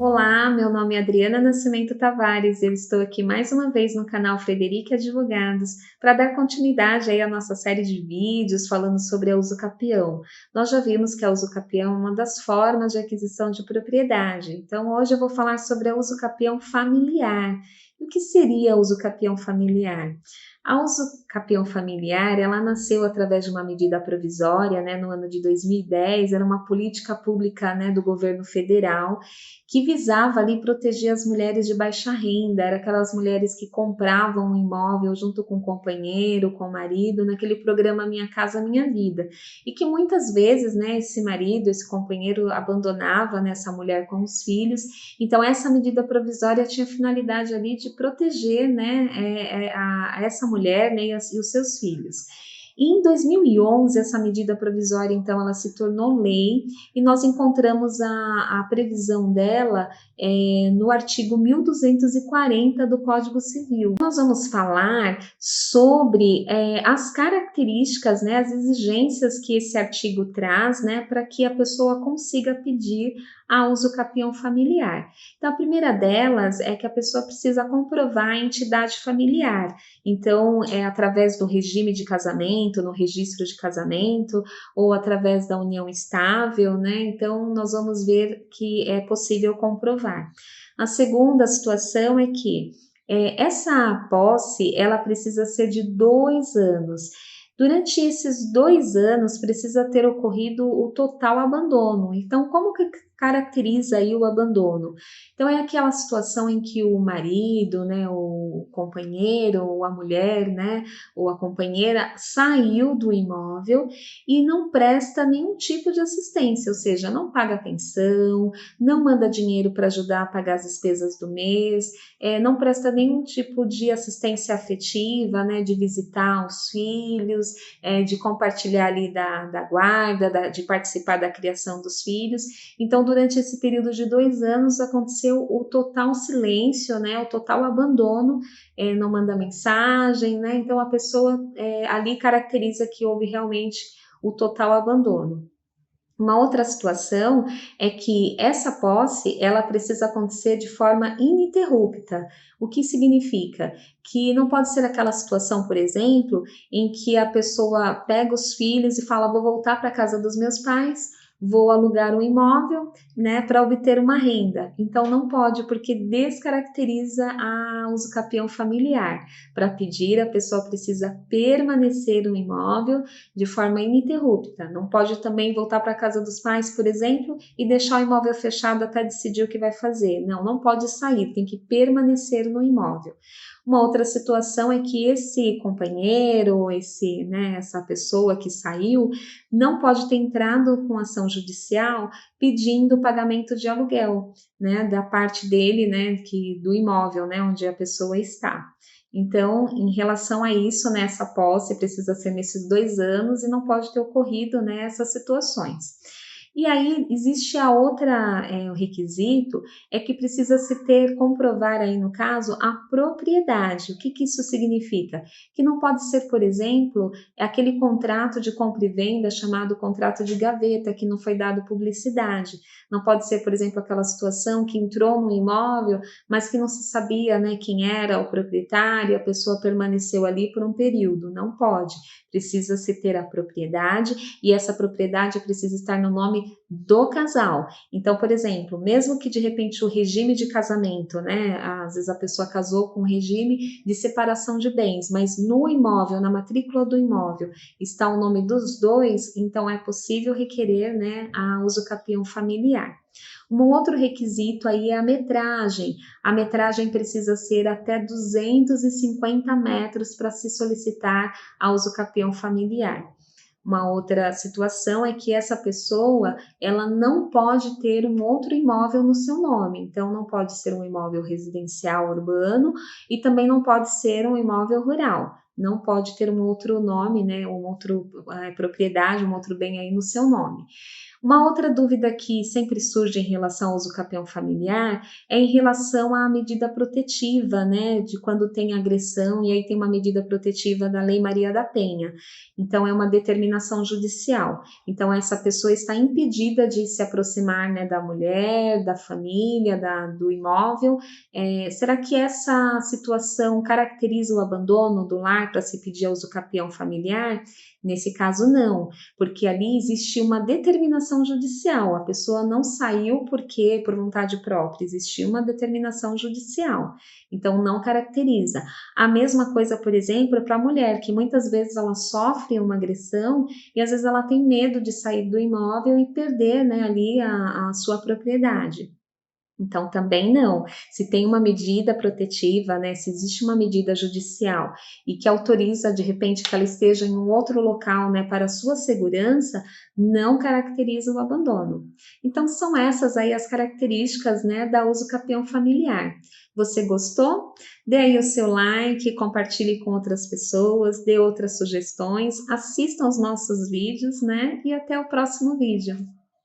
Olá, meu nome é Adriana Nascimento Tavares. Eu estou aqui mais uma vez no canal Frederic Advogados para dar continuidade aí à nossa série de vídeos falando sobre a usucapião. Nós já vimos que a usucapião é uma das formas de aquisição de propriedade. Então, hoje eu vou falar sobre a usucapião familiar. E o que seria a usucapião familiar? A usucapião familiar, ela nasceu através de uma medida provisória, no ano de 2010, era uma política pública, do governo federal, que visava ali proteger as mulheres de baixa renda, era aquelas mulheres que compravam um imóvel junto com o companheiro, com o marido, naquele programa Minha Casa Minha Vida, e que muitas vezes, esse marido, esse companheiro abandonava, essa mulher com os filhos. Então essa medida provisória tinha a finalidade ali de proteger, a essa mulher, e os seus filhos. E em 2011, essa medida provisória, então, ela se tornou lei e nós encontramos a previsão dela no artigo 1240 do Código Civil. Nós vamos falar sobre as características, as exigências que esse artigo traz, para que a pessoa consiga pedir a usucapião familiar. Então, a primeira delas é que a pessoa precisa comprovar a entidade familiar. Então, através do regime de casamento, no registro de casamento, ou através da união estável, Então, nós vamos ver que é possível comprovar. A segunda situação é que essa posse, ela precisa ser de 2 anos. Durante esses 2 anos, precisa ter ocorrido o total abandono. Então, como que caracteriza aí o abandono? Então, é aquela situação em que o marido, o companheiro, ou a mulher, ou a companheira saiu do imóvel e não presta nenhum tipo de assistência, ou seja, não paga pensão, não manda dinheiro para ajudar a pagar as despesas do mês, não presta nenhum tipo de assistência afetiva, de visitar os filhos, de compartilhar ali da guarda, de participar da criação dos filhos. Então, durante esse período de 2 anos, aconteceu o total silêncio, o total abandono, não manda mensagem, Então, a pessoa ali caracteriza que houve realmente o total abandono. Uma outra situação é que essa posse, ela precisa acontecer de forma ininterrupta. O que significa? Que não pode ser aquela situação, por exemplo, em que a pessoa pega os filhos e fala: vou voltar para a casa dos meus pais, vou alugar um imóvel, para obter uma renda. Então não pode, porque descaracteriza a usucapião familiar. Para pedir, a pessoa precisa permanecer no imóvel de forma ininterrupta. Não pode também voltar para a casa dos pais, por exemplo, e deixar o imóvel fechado até decidir o que vai fazer. Não, não pode sair, tem que permanecer no imóvel. Uma outra situação é que esse companheiro, essa pessoa que saiu, não pode ter entrado com ação judicial pedindo pagamento de aluguel, da parte dele, do imóvel, onde a pessoa está. Então, em relação a isso, essa posse precisa ser nesses 2 anos e não pode ter ocorrido, essas situações. E aí, existe a outra, o requisito, é que precisa se comprovar aí no caso, a propriedade. O que isso significa? Que não pode ser, por exemplo, aquele contrato de compra e venda chamado contrato de gaveta, que não foi dado publicidade. Não pode ser, por exemplo, aquela situação que entrou no imóvel, mas que não se sabia, quem era o proprietário, a pessoa permaneceu ali por um período. Não pode. Precisa se ter a propriedade e essa propriedade precisa estar no nome do casal. Então, por exemplo, mesmo que de repente o regime de casamento, às vezes a pessoa casou com um regime de separação de bens, mas no imóvel, na matrícula do imóvel, está o nome dos dois, então é possível requerer, a usucapião familiar. Um outro requisito aí é a metragem. A metragem precisa ser até 250 metros para se solicitar a usucapião familiar. Uma outra situação é que essa pessoa, ela não pode ter um outro imóvel no seu nome. Então, não pode ser um imóvel residencial urbano e também não pode ser um imóvel rural. Não pode ter um outro nome, uma outra propriedade, um outro bem aí no seu nome. Uma outra dúvida que sempre surge em relação ao uso capião familiar é em relação à medida protetiva, né, de quando tem agressão e aí tem uma medida protetiva da Lei Maria da Penha. Então é uma determinação judicial. Então essa pessoa está impedida de se aproximar, né, da mulher, da família, do imóvel. Será que essa situação caracteriza o abandono do lar para se pedir a uso capião familiar? Nesse caso, não, porque ali existe uma determinação judicial. A pessoa não saiu porque por vontade própria, existiu uma determinação judicial. Então, não caracteriza. A mesma coisa, por exemplo, para a mulher, que muitas vezes ela sofre uma agressão e às vezes ela tem medo de sair do imóvel e perder, né, ali a sua propriedade. Então, também não. Se tem uma medida protetiva, né, se existe uma medida judicial e que autoriza, de repente, que ela esteja em um outro local, né, para a sua segurança, não caracteriza o abandono. Então, são essas aí as características, né, da uso capião familiar. Você gostou? Dê aí o seu like, compartilhe com outras pessoas, dê outras sugestões, assistam os nossos vídeos, né, e até o próximo vídeo.